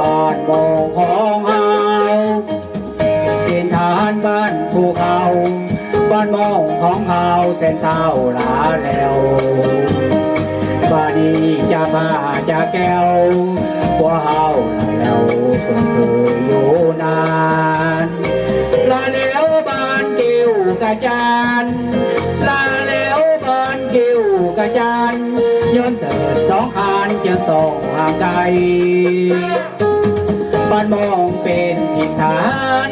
บ้านมองของเฮาดินฐานบ้านภูเขาบ้านมองของเฮาเส้นเศร้าหลาแล้วบ้านนี้จะมาจะแก้วพวกเฮาแล้วคนเคยอยู่นานลาแล้วบ้านกิ้วกระจานลาแล้วบ้านกิ้วกระจานย้อนเสิร์ฟสองคานจึงต้องห่างไกลบ้านมองเป็นถิ่นฐาน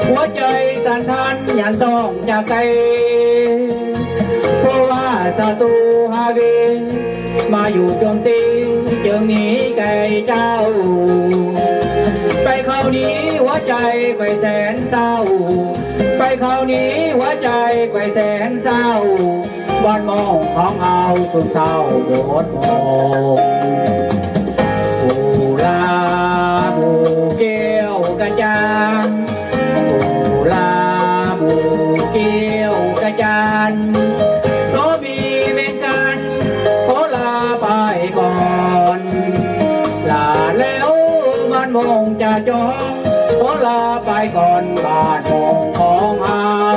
หัวใจสั่นทันยันต้องจากไกลเพราะว่าศัตรูฮาวีมาอยู่โจมตีจึงหนีไกลเจ้าไปคราวนี้หัวใจไกวแสนเศร้าไปคราวนี้หัวใจไกวแสนเศร้าบ้านมองของเอาสุดเศร้าโบดมองบูลาบูเกี้ยวกระจานบูลาบูเกี้ยวกระจานเพราะมีเวรกันขอลาไปก่อนลาแล้วบ้านมองจะจองขอลาไปก่อนบ้านมองของเอา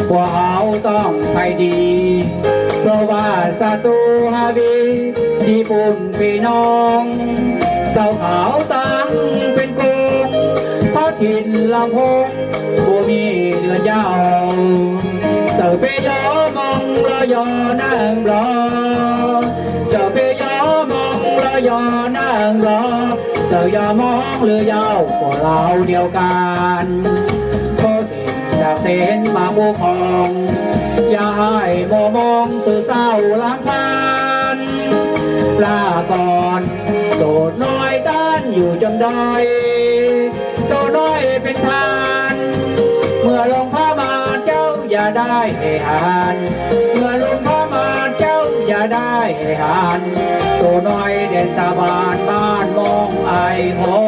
พวกเขาต้องไปดีเพราะว่าศัตรูฮาวีญี่ปุ่นพี่น้องเสาขาวตั้งเป็นกงพระถิ่นลำพงบ่มีเรือยาวเสือเปยอมองระยอนั่งรอเสือเปยอมองระยอนั่งรอเสือยอมองเรือยาวก็เราเดียวกันจากเส้นมาบุคองอย่าให้มองสื่อเศร้าล้างพันลาก่อนโดดน้อยต้านอยู่จนได้โดดน้อยเป็นทานเมื่อลงพระบาทเจ้าอย่าได้เหหันเมื่อลงพระบาทเจ้าอย่าได้เหหันตัวน้อยเด่นสาบานบ้านมองไอหอ